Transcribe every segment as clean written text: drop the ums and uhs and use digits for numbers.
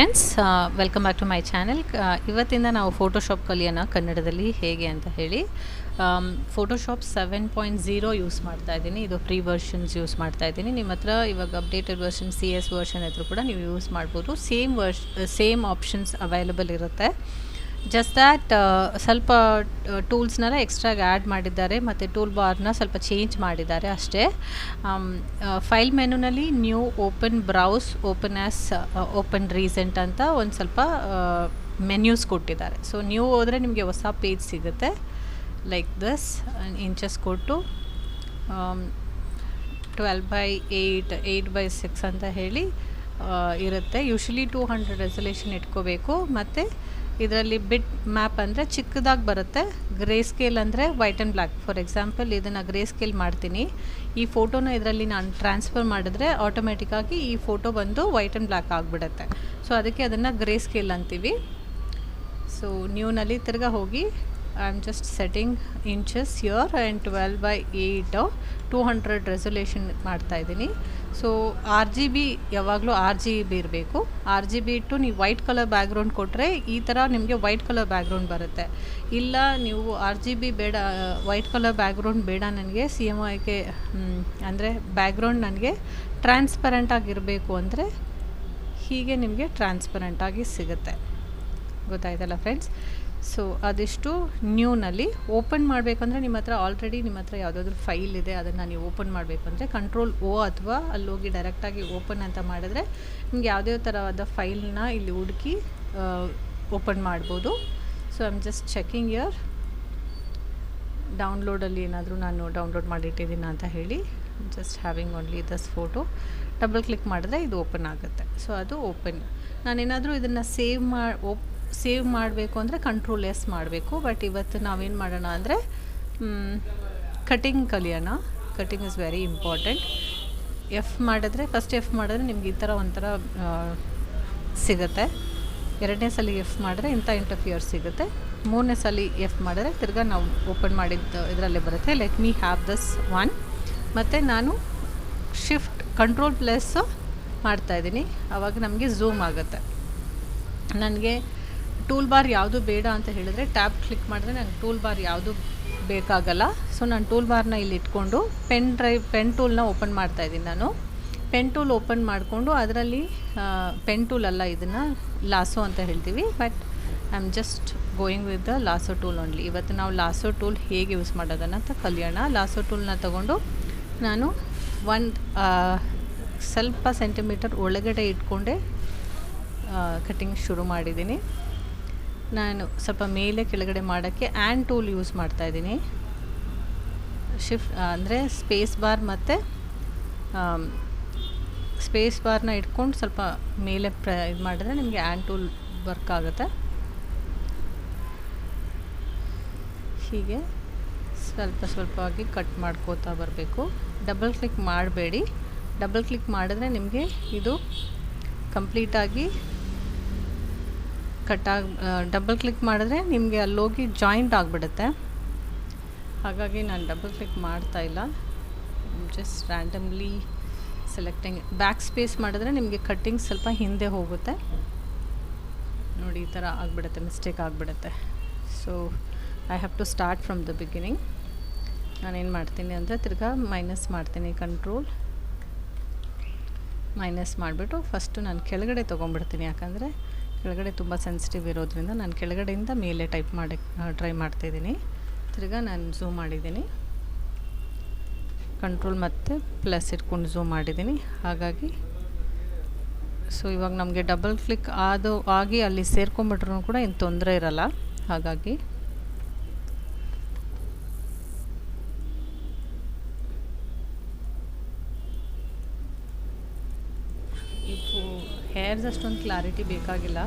Friends, welcome back to my channel. ಇವತ್ತಿಂದ ನಾವು Photoshop ಕಲಿಯೋಣ ಕನ್ನಡದಲ್ಲಿ ಹೇಗೆ ಅಂತ ಹೇಳಿ. ಫೋಟೋಶಾಪ್ 7.0 ಯೂಸ್ ಮಾಡ್ತಾ ಇದ್ದೀನಿ. ಇದು ಪ್ರೀ ವರ್ಷನ್ಸ್ ಯೂಸ್ ಮಾಡ್ತಾ ಇದ್ದೀನಿ. ನಿಮ್ಮ ಹತ್ರ ಇವಾಗ ಅಪ್ಡೇಟೆಡ್ ವರ್ಷನ್ CS ವರ್ಷನ್ ಇದ್ರೂ ಕೂಡ ನೀವು ಯೂಸ್ ಮಾಡ್ಬೋದು. ಸೇಮ್ ಆಪ್ಷನ್ಸ್ ಅವೈಲಬಲ್ ಇರುತ್ತೆ. ಜಸ್ಟ್ ದ್ಯಾಟ್ ಸ್ವಲ್ಪ ಟೂಲ್ಸ್ನೆಲ್ಲ ಎಕ್ಸ್ಟ್ರಾಗಿ ಆ್ಯಡ್ ಮಾಡಿದ್ದಾರೆ ಮತ್ತು ಟೂಲ್ ಬಾರ್ನ ಸ್ವಲ್ಪ ಚೇಂಜ್ ಮಾಡಿದ್ದಾರೆ ಅಷ್ಟೇ. ಫೈಲ್ ಮೆನುನಲ್ಲಿ new, open, browse, open recent ಅಂತ ಒಂದು ಸ್ವಲ್ಪ ಮೆನ್ಯೂಸ್ ಕೊಟ್ಟಿದ್ದಾರೆ. ಸೊ ನ್ಯೂ ಹೋದರೆ ನಿಮಗೆ ಹೊಸ ಪೇಜ್ ಸಿಗುತ್ತೆ. ಲೈಕ್ ದಿಸ್ ಇಂಚಸ್ ಕೊಟ್ಟು 12/8, 8/6 ಅಂತ ಹೇಳಿ ಇರುತ್ತೆ. ಯೂಶ್ವಲಿ 200 ರೆಸೊಲ್ಯೂಷನ್ ಇಟ್ಕೋಬೇಕು. ಮತ್ತು ಇದರಲ್ಲಿ ಬಿಟ್ ಮ್ಯಾಪ್ ಅಂದರೆ ಚಿಕ್ಕದಾಗಿ ಬರುತ್ತೆ. ಗ್ರೇ ಸ್ಕೇಲ್ ಅಂದರೆ white and black. For example ಇದನ್ನು ಗ್ರೇ ಸ್ಕೇಲ್ ಮಾಡ್ತೀನಿ. ಈ ಫೋಟೋನ ಇದರಲ್ಲಿ ನಾನು ಟ್ರಾನ್ಸ್ಫರ್ ಮಾಡಿದ್ರೆ ಆಟೋಮೆಟಿಕ್ಕಾಗಿ ಈ ಫೋಟೋ ಬಂದು ವೈಟ್ ಆ್ಯಂಡ್ ಬ್ಲ್ಯಾಕ್ ಆಗಿಬಿಡುತ್ತೆ. ಸೊ ಅದಕ್ಕೆ ಅದನ್ನು ಗ್ರೇ ಸ್ಕೇಲ್ ಅಂತೀವಿ. ಸೊ ನ್ಯೂನಲ್ಲಿ ತಿರ್ಗಾ ಹೋಗಿ I am just setting inches here and 12/8 200 resolution ಮಾಡ್ತಾಯಿದ್ದೀನಿ. ಸೊ RGB ಯಾವಾಗಲೂ RGB ಇರಬೇಕು. RGB ಇಟ್ಟು ನೀವು ವೈಟ್ ಕಲರ್ ಬ್ಯಾಕ್ಗ್ರೌಂಡ್ ಕೊಟ್ಟರೆ ಈ ಥರ ನಿಮಗೆ ವೈಟ್ ಕಲರ್ ಬ್ಯಾಕ್ಗ್ರೌಂಡ್ ಬರುತ್ತೆ. ಇಲ್ಲ ನೀವು RGB ಬೇಡ, ವೈಟ್ ಕಲರ್ ಬ್ಯಾಕ್ಗ್ರೌಂಡ್ ಬೇಡ ನನಗೆ, CMYK ಅಂದರೆ ಬ್ಯಾಕ್ಗ್ರೌಂಡ್ ನನಗೆ ಟ್ರಾನ್ಸ್ಪರೆಂಟ್ ಆಗಿರಬೇಕು ಅಂದರೆ ಹೀಗೆ ನಿಮಗೆ ಟ್ರಾನ್ಸ್ಪರೆಂಟಾಗಿ ಸಿಗುತ್ತೆ. ಗೊತ್ತಾಯ್ತಲ್ಲ ಫ್ರೆಂಡ್ಸ್? ಸೊ ಅದಿಷ್ಟು ನ್ಯೂನಲ್ಲಿ. ಓಪನ್ ಮಾಡಬೇಕಂದ್ರೆ ನಿಮ್ಮ ಹತ್ರ ಆಲ್ರೆಡಿ ಯಾವುದಾದ್ರೂ ಫೈಲ್ ಇದೆ, ಅದನ್ನು ನೀವು ಓಪನ್ ಮಾಡಬೇಕು ಅಂದರೆ Ctrl+O ಅಥವಾ ಅಲ್ಲಿ ಹೋಗಿ ಡೈರೆಕ್ಟಾಗಿ ಓಪನ್ ಅಂತ ಮಾಡಿದ್ರೆ ನಿಮ್ಗೆ ಯಾವುದೇ ಥರವಾದ ಫೈಲ್ನ ಇಲ್ಲಿ ಹುಡುಕಿ ಓಪನ್ ಮಾಡ್ಬೋದು. So I am just checking here ಡೌನ್ಲೋಡಲ್ಲಿ ಏನಾದರೂ ನಾನು ಡೌನ್ಲೋಡ್ ಮಾಡಿಟ್ಟಿದ್ದೀನಿ ಅಂತ ಹೇಳಿ. Just having only this photo. Double click ಮಾಡಿದ್ರೆ ಇದು ಓಪನ್ ಆಗುತ್ತೆ. ಸೊ ಅದು ಓಪನ್. ನಾನೇನಾದರೂ ಇದನ್ನು ಸೇವ್ ಮಾಡಬೇಕು ಅಂದರೆ Ctrl+S ಮಾಡಬೇಕು. ಬಟ್ ಇವತ್ತು ನಾವೇನು ಮಾಡೋಣ ಅಂದರೆ ಕಟಿಂಗ್ ಕಲಿಯೋಣ. Cutting is very important. First F ಮಾಡಿದ್ರೆ ನಿಮ್ಗೆ ಈ ಥರ ಒಂಥರ ಸಿಗುತ್ತೆ. ಎರಡನೇ ಸಲ F ಮಾಡಿದ್ರೆ ಇಂಥ ಇಂಟರ್ಫಿಯರ್ ಸಿಗುತ್ತೆ. ಮೂರನೇ ಸಲ F ಮಾಡಿದ್ರೆ ತಿರ್ಗಾ ನಾವು ಓಪನ್ ಮಾಡಿದ್ದು ಇದರಲ್ಲೇ ಬರುತ್ತೆ. Let me have this one. ಮತ್ತು ನಾನು Ctrl+S ಮಾಡ್ತಾಯಿದ್ದೀನಿ. ಆವಾಗ ನಮಗೆ ಝೂಮ್ ಆಗುತ್ತೆ. ನನಗೆ ಟೂಲ್ ಬಾರ್ ಯಾವುದು ಬೇಡ ಅಂತ ಹೇಳಿದ್ರೆ ಟ್ಯಾಬ್ ಕ್ಲಿಕ್ ಮಾಡಿದ್ರೆ ನನಗೆ ಟೂಲ್ ಬಾರ್ ಯಾವುದು ಬೇಕಾಗಲ್ಲ. ಸೊ ನಾನು ಟೂಲ್ ಬಾರ್ನ ಇಲ್ಲಿ ಇಟ್ಕೊಂಡು ಪೆನ್ ಟೂಲ್ನ ಓಪನ್ ಮಾಡ್ತಾಯಿದ್ದೀನಿ. ನಾನು ಪೆನ್ ಟೂಲ್ ಓಪನ್ ಮಾಡಿಕೊಂಡು ಅದರಲ್ಲಿ ಪೆನ್ ಟೂಲ್ ಅಲ್ಲ, ಇದನ್ನು ಲಾಸೋ ಅಂತ ಹೇಳ್ತೀವಿ. But I am just going with the lasso tool only. ಇವತ್ತು ನಾವು ಲಾಸೋ ಟೂಲ್ ಹೇಗೆ ಯೂಸ್ ಮಾಡೋದನ್ನು ಅಂತ ಕಲಿಯೋಣ. ಲಾಸೋ ಟೂಲ್ನ ತಗೊಂಡು ನಾನು ಸ್ವಲ್ಪ ಸೆಂಟಿಮೀಟರ್ ಒಳಗಡೆ ಇಟ್ಕೊಂಡೆ ಕಟಿಂಗ್ ಶುರು ಮಾಡಿದ್ದೀನಿ. ನಾನು ಸ್ವಲ್ಪ ಮೇಲೆ ಕೆಳಗಡೆ ಮಾಡೋಕ್ಕೆ ಆ್ಯಂಡ್ ಟೂಲ್ ಯೂಸ್ ಮಾಡ್ತಾಯಿದ್ದೀನಿ. ಅಂದರೆ ಸ್ಪೇಸ್ ಬಾರ್ ಬಾರ್ನ ಇಟ್ಕೊಂಡು ಸ್ವಲ್ಪ ಮೇಲೆ ಇದು ಮಾಡಿದ್ರೆ ನಿಮಗೆ ಆ್ಯಂಡ್ ಟೂಲ್ ವರ್ಕ್ ಆಗುತ್ತೆ. ಹೀಗೆ ಸ್ವಲ್ಪವಾಗಿ ಕಟ್ ಮಾಡ್ಕೋತಾ ಬರಬೇಕು. ಡಬಲ್ ಕ್ಲಿಕ್ ಮಾಡಬೇಡಿ. ಡಬಲ್ ಕ್ಲಿಕ್ ಮಾಡಿದ್ರೆ ನಿಮಗೆ ಇದು ಕಂಪ್ಲೀಟಾಗಿ ಡಬಲ್ ಕ್ಲಿಕ್ ಮಾಡಿದ್ರೆ ನಿಮಗೆ ಅಲ್ಲೋಗಿ ಜಾಯಿಂಟ್ ಆಗಿಬಿಡುತ್ತೆ. ಹಾಗಾಗಿ ನಾನು ಡಬಲ್ ಕ್ಲಿಕ್ ಮಾಡ್ತಾಯಿಲ್ಲ. Just randomly selecting. Back space ಮಾಡಿದ್ರೆ ನಿಮಗೆ ಕಟ್ಟಿಂಗ್ ಸ್ವಲ್ಪ ಹಿಂದೆ ಹೋಗುತ್ತೆ. ನೋಡಿ ಈ ಥರ ಆಗಿಬಿಡುತ್ತೆ, ಮಿಸ್ಟೇಕ್ ಆಗಿಬಿಡುತ್ತೆ. So I have to start from the beginning. ನಾನೇನು ಮಾಡ್ತೀನಿ ಅಂದರೆ ತಿರ್ಗಾ ಮೈನಸ್ ಮಾಡ್ತೀನಿ. ಮೈನಸ್ ಮಾಡಿಬಿಟ್ಟು ಫಸ್ಟು ನಾನು ಕೆಳಗಡೆ ತೊಗೊಂಡ್ಬಿಡ್ತೀನಿ. ಯಾಕಂದರೆ ಕೆಳಗಡೆ ತುಂಬ ಸೆನ್ಸಿಟಿವ್ ಇರೋದ್ರಿಂದ ನಾನು ಕೆಳಗಡೆಯಿಂದ ಮೇಲೆ ಟೈಪ್ ಮಾಡಿ ಟ್ರೈ ಮಾಡ್ತಾಯಿದ್ದೀನಿ. ತಿರ್ಗಾ ನಾನು ಝೂಮ್ ಮಾಡಿದ್ದೀನಿ. ಕಂಟ್ರೋಲ್ ಮತ್ತು ಪ್ಲಸ್ ಇಟ್ಕೊಂಡು ಝೂಮ್ ಮಾಡಿದ್ದೀನಿ. ಹಾಗಾಗಿ ಸೊ ಇವಾಗ ನಮಗೆ ಡಬಲ್ ಕ್ಲಿಕ್ ಆಗಿ ಅಲ್ಲಿ ಸೇರ್ಕೊಂಬಿಟ್ರೂ ಕೂಡ ಏನು ತೊಂದರೆ ಇರಲ್ಲ. ಹಾಗಾಗಿ ಹೇರ್ಸ್ ಅಷ್ಟೊಂದು ಕ್ಲಾರಿಟಿ ಬೇಕಾಗಿಲ್ಲ.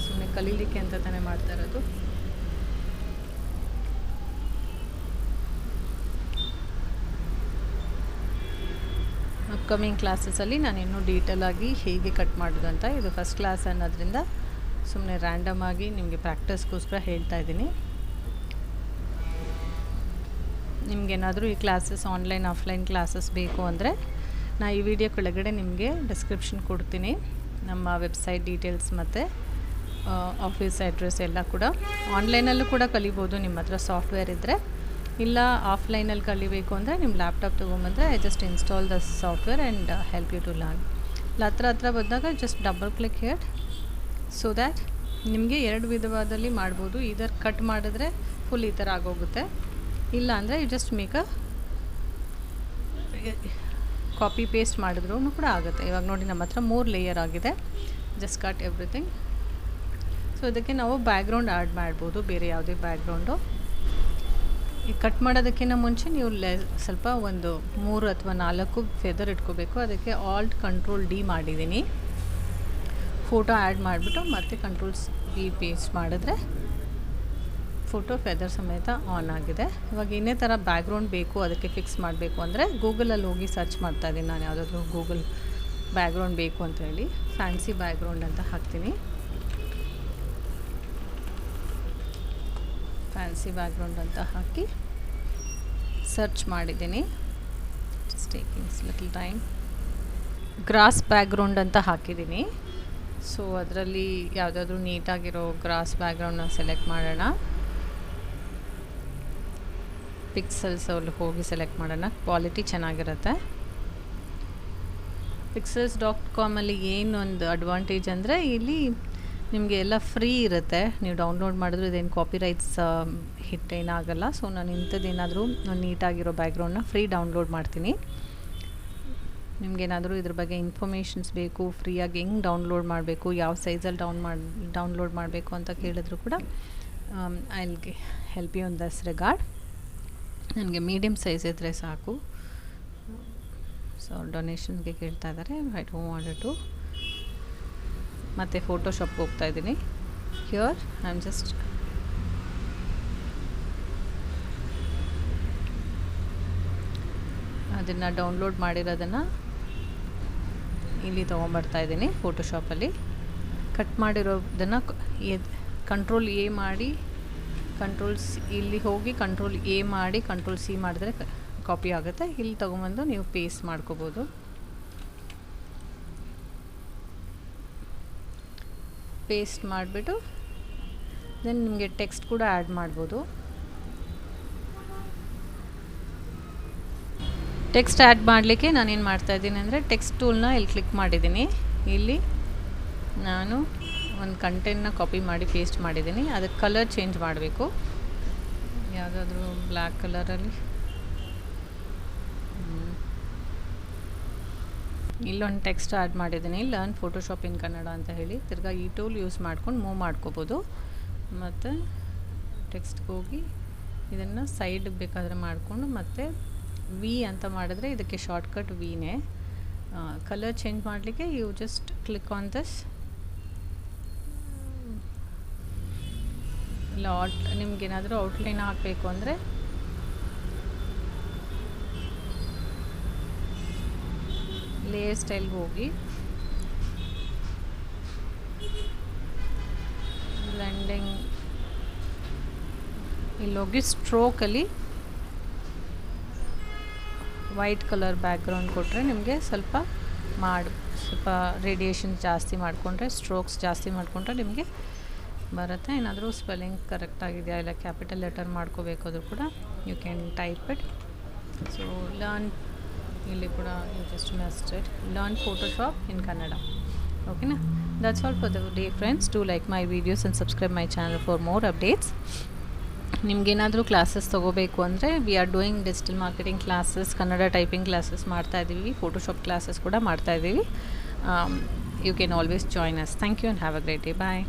ಸುಮ್ಮನೆ ಕಲೀಲಿಕ್ಕೆ ಅಂತ ತಾನೇ ಮಾಡ್ತಾ ಇರೋದು. ಅಪ್ಕಮಿಂಗ್ ಕ್ಲಾಸಸಲ್ಲಿ ನಾನು ಇನ್ನೂ ಡೀಟೇಲಾಗಿ ಹೇಗೆ ಕಟ್ ಮಾಡೋದು ಅಂತ, ಇದು ಫಸ್ಟ್ ಕ್ಲಾಸ್ ಅನ್ನೋದ್ರಿಂದ ಸುಮ್ಮನೆ ರ್ಯಾಂಡಮ್ ಆಗಿ ನಿಮಗೆ ಪ್ರಾಕ್ಟೀಸ್ಗೋಸ್ಕರ ಹೇಳ್ತಾ ಇದ್ದೀನಿ. ನಿಮಗೇನಾದರೂ ಈ ಕ್ಲಾಸಸ್ ಆನ್ಲೈನ್ ಆಫ್ಲೈನ್ ಕ್ಲಾಸಸ್ ಬೇಕು ಅಂದರೆ ನಾ ಈ ವಿಡಿಯೋ ಕೆಳಗಡೆ ನಿಮಗೆ ಡಿಸ್ಕ್ರಿಪ್ಷನ್ ಕೊಡ್ತೀನಿ. ನಮ್ಮ ವೆಬ್ಸೈಟ್ ಡೀಟೇಲ್ಸ್ ಮತ್ತು ಆಫೀಸ್ ಅಡ್ರೆಸ್ ಎಲ್ಲ ಕೂಡ. ಆನ್ಲೈನಲ್ಲೂ ಕೂಡ ಕಲಿಬೋದು ನಿಮ್ಮ ಹತ್ರ ಸಾಫ್ಟ್ವೇರ್ ಇದ್ದರೆ. ಇಲ್ಲ ಆಫ್ಲೈನಲ್ಲಿ ಕಲಿಬೇಕು ಅಂದರೆ ನಿಮ್ಮ ಲ್ಯಾಪ್ಟಾಪ್ ತೊಗೊಂಬಂದರೆ I just install the software and help you to learn. ಹತ್ರ ಬಂದಾಗ just double click here so that ನಿಮಗೆ 2 ವಿಧವಾದಲ್ಲಿ ಮಾಡ್ಬೋದು. ಇದರ್ ಕಟ್ ಮಾಡಿದ್ರೆ ಫುಲ್ ಈ ಥರ ಆಗೋಗುತ್ತೆ, ಇಲ್ಲ ಅಂದರೆ you just make copy paste ಮಾಡಿದ್ರೂ ಕೂಡ ಆಗುತ್ತೆ. ಇವಾಗ ನೋಡಿ ನಮ್ಮ ಹತ್ರ 3 ಲೇಯರ್ ಆಗಿದೆ. Just cut everything. ಸೊ ಇದಕ್ಕೆ ನಾವು ಬ್ಯಾಕ್ಗ್ರೌಂಡ್ ಆ್ಯಡ್ ಮಾಡ್ಬೋದು, ಬೇರೆ ಯಾವುದೇ ಬ್ಯಾಕ್ಗ್ರೌಂಡು. ಈ ಕಟ್ ಮಾಡೋದಕ್ಕಿಂತ ಮುಂಚೆ ನೀವು ಸ್ವಲ್ಪ ಒಂದು 3 ಅಥವಾ 4 ಫೆದರ್ ಇಟ್ಕೋಬೇಕು. ಅದಕ್ಕೆ ಆಲ್ಟ್ ಕಂಟ್ರೋಲ್ ಡಿ ಮಾಡಿದ್ದೀನಿ. ಫೋಟೋ ಆ್ಯಡ್ ಮಾಡಿಬಿಟ್ಟು ಮತ್ತೆ ಕಂಟ್ರೋಲ್ಸ್ ವಿ ಪೇಸ್ಟ್ ಮಾಡಿದ್ರೆ ಫೋಟೋ ಫೆದರ್ ಸಮೇತ ಆನ್ ಆಗಿದೆ. ಇವಾಗ ಇನ್ನೇ ಥರ ಬ್ಯಾಕ್ಗ್ರೌಂಡ್ ಬೇಕು ಅದಕ್ಕೆ ಫಿಕ್ಸ್ ಮಾಡಬೇಕು ಅಂದರೆ ಗೂಗಲಲ್ಲಿ ಹೋಗಿ ಸರ್ಚ್ ಮಾಡ್ತಾಯಿದ್ದೀನಿ ನಾನು, ಯಾವುದಾದ್ರೂ ಗೂಗಲ್ ಬ್ಯಾಕ್ಗ್ರೌಂಡ್ ಬೇಕು ಅಂತ ಹೇಳಿ ಫ್ಯಾನ್ಸಿ ಬ್ಯಾಕ್ಗ್ರೌಂಡ್ ಅಂತ ಹಾಕ್ತೀನಿ. ಫ್ಯಾನ್ಸಿ ಬ್ಯಾಕ್ಗ್ರೌಂಡ್ ಅಂತ ಹಾಕಿ ಸರ್ಚ್ ಮಾಡಿದ್ದೀನಿ. Just taking little time. Grass background ಅಂತ ಹಾಕಿದ್ದೀನಿ. ಸೊ ಅದರಲ್ಲಿ ಯಾವುದಾದ್ರೂ ನೀಟಾಗಿರೋ ಗ್ರಾಸ್ ಬ್ಯಾಕ್ಗ್ರೌಂಡ್ನ ಸೆಲೆಕ್ಟ್ ಮಾಡೋಣ. ಪಿಕ್ಸೆಲ್ಸ್ ಅಲ್ಲಿ ಹೋಗಿ ಸೆಲೆಕ್ಟ್ ಮಾಡೋಣ, ಕ್ವಾಲಿಟಿ ಚೆನ್ನಾಗಿರುತ್ತೆ. pixels.com ಏನೊಂದು ಅಡ್ವಾಂಟೇಜ್ ಅಂದರೆ ಇಲ್ಲಿ ನಿಮಗೆ ಎಲ್ಲ ಫ್ರೀ ಇರುತ್ತೆ. ನೀವು ಡೌನ್ಲೋಡ್ ಮಾಡಿದ್ರು ಇದೇನು ಕಾಪಿ ರೈಟ್ಸ್ ಹಿಟ್ ಏನಾಗಲ್ಲ. ಸೊ ನಾನು ಇಂಥದ್ದೇನಾದರೂ ನೀಟಾಗಿರೋ ಬ್ಯಾಕ್ಗ್ರೌಂಡ್ನ ಫ್ರೀ ಡೌನ್ಲೋಡ್ ಮಾಡ್ತೀನಿ. ನಿಮಗೇನಾದರೂ ಇದ್ರ ಬಗ್ಗೆ ಇನ್ಫಾರ್ಮೇಷನ್ಸ್ ಬೇಕು, ಫ್ರೀಯಾಗಿ ಹೆಂಗೆ ಡೌನ್ಲೋಡ್ ಮಾಡಬೇಕು, ಯಾವ ಸೈಜಲ್ಲಿ ಡೌನ್ಲೋಡ್ ಮಾಡಬೇಕು ಅಂತ ಕೇಳಿದ್ರು ಕೂಡ I will help you in this regard. ನನಗೆ ಮೀಡಿಯಮ್ ಸೈಜ್ ಇದ್ದರೆ ಸಾಕು. ಸೊ ಡೊನೇಷನ್ಗೆ ಕೇಳ್ತಾ ಇದ್ದಾರೆ, ಐ ಡೋಂಟ್ ವಾಂಟ್ ಟು. ಮತ್ತು ಫೋಟೋಶಾಪ್ಗೆ ಹೋಗ್ತಾ ಇದ್ದೀನಿ. ಹಿಯರ್ ಐ ಆಮ್ ಜಸ್ಟ್ ಅದನ್ನು ಡೌನ್ಲೋಡ್ ಮಾಡಿರೋದನ್ನು ಇಲ್ಲಿ ತೊಗೊಂಬರ್ತಾ ಇದ್ದೀನಿ ಫೋಟೋಶಾಪಲ್ಲಿ. ಕಟ್ ಮಾಡಿರೋದನ್ನು ಕಂಟ್ರೋಲ್ ಎ ಮಾಡಿ ಕಂಟ್ರೋಲ್ಸ್ ಇಲ್ಲಿ ಹೋಗಿ ಕಂಟ್ರೋಲ್ ಎ ಮಾಡಿ ಕಂಟ್ರೋಲ್ ಸಿ ಮಾಡಿದ್ರೆ ಕಾಪಿ ಆಗುತ್ತೆ. ಇಲ್ಲಿ ತೊಗೊಂಬಂದು ನೀವು ಪೇಸ್ಟ್ ಮಾಡ್ಕೋಬೋದು. ಪೇಸ್ಟ್ ಮಾಡಿಬಿಟ್ಟು ದೆನ್ ನಿಮಗೆ ಟೆಕ್ಸ್ಟ್ ಕೂಡ ಆ್ಯಡ್ ಮಾಡ್ಬೋದು. ಟೆಕ್ಸ್ಟ್ ಆ್ಯಡ್ ಮಾಡಲಿಕ್ಕೆ ನಾನೇನು ಮಾಡ್ತಾಯಿದ್ದೀನಿ ಅಂದರೆ ಟೆಕ್ಸ್ಟ್ ಟೂಲ್ನ ಇಲ್ಲಿ ಕ್ಲಿಕ್ ಮಾಡಿದ್ದೀನಿ. ಇಲ್ಲಿ ನಾನು ಒಂದು ಕಂಟೆಂಟ್ನ ಕಾಪಿ ಮಾಡಿ ಪೇಸ್ಟ್ ಮಾಡಿದ್ದೀನಿ. ಅದಕ್ಕೆ ಕಲರ್ ಚೇಂಜ್ ಮಾಡಬೇಕು, ಯಾವುದಾದ್ರೂ ಬ್ಲ್ಯಾಕ್ ಕಲರಲ್ಲಿ. ಇಲ್ಲೊಂದು ಟೆಕ್ಸ್ಟ್ ಆ್ಯಡ್ ಮಾಡಿದ್ದೀನಿ, ಲರ್ನ್ ಫೋಟೋಶಾಪ್ ಇನ್ ಕನ್ನಡ ಅಂತ ಹೇಳಿ. ತಿರ್ಗಾ ಈ ಟೂಲ್ ಯೂಸ್ ಮಾಡ್ಕೊಂಡು ಮೂವ್ ಮಾಡ್ಕೋಬೋದು. ಮತ್ತು ಟೆಕ್ಸ್ಟ್ಗೆ ಹೋಗಿ ಇದನ್ನು ಸೈಡ್ಗೆ ಬೇಕಾದರೆ ಮಾಡಿಕೊಂಡು ಮತ್ತೆ ವಿ ಅಂತ ಮಾಡಿದ್ರೆ ಇದಕ್ಕೆ ಶಾರ್ಟ್ಕಟ್ ವಿನೇ. ಕಲರ್ ಚೇಂಜ್ ಮಾಡಲಿಕ್ಕೆ you just click on this. ಇಲ್ಲ ನಿಮ್ಗೇನಾದರೂ ಔಟ್ಲೈನ್ ಹಾಕಬೇಕು ಅಂದರೆ ಲೇಯರ್ ಸ್ಟೈಲ್ಗೆ ಹೋಗಿ ಬ್ಲೆಂಡಿಂಗ್ ಇಲ್ಲೋಗಿ ಸ್ಟ್ರೋಕಲ್ಲಿ ವೈಟ್ ಕಲರ್ ಬ್ಯಾಕ್ಗ್ರೌಂಡ್ ಕೊಟ್ಟರೆ ನಿಮಗೆ ಸ್ವಲ್ಪ ರೇಡಿಯೇಷನ್ ಜಾಸ್ತಿ ಮಾಡಿಕೊಂಡ್ರೆ, ಸ್ಟ್ರೋಕ್ಸ್ ಜಾಸ್ತಿ ಮಾಡಿಕೊಂಡ್ರೆ ನಿಮಗೆ ಬರುತ್ತೆ. ಏನಾದರೂ ಸ್ಪೆಲ್ಲಿಂಗ್ ಕರೆಕ್ಟ್ ಆಗಿದೆಯಾ ಇಲ್ಲ ಕ್ಯಾಪಿಟಲ್ ಲೆಟರ್ ಮಾಡ್ಕೋಬೇಕಾದ್ರೂ ಕೂಡ you can type it. So learn ಇಲ್ಲಿ ಕೂಡ you just missed it, learn Photoshop in Kannada. ಓಕೆನಾ? That's all for the day friends. Do like my videos and subscribe my channel for more updates. ನಿಮಗೇನಾದರೂ classes ತೊಗೋಬೇಕು ಅಂದರೆ we are doing digital marketing classes, Kannada typing classes ಮಾಡ್ತಾಯಿದ್ದೀವಿ, Photoshop classes ಕೂಡ ಮಾಡ್ತಾಯಿದ್ದೀವಿ. You can always join us. Thank you and have a great day. Bye.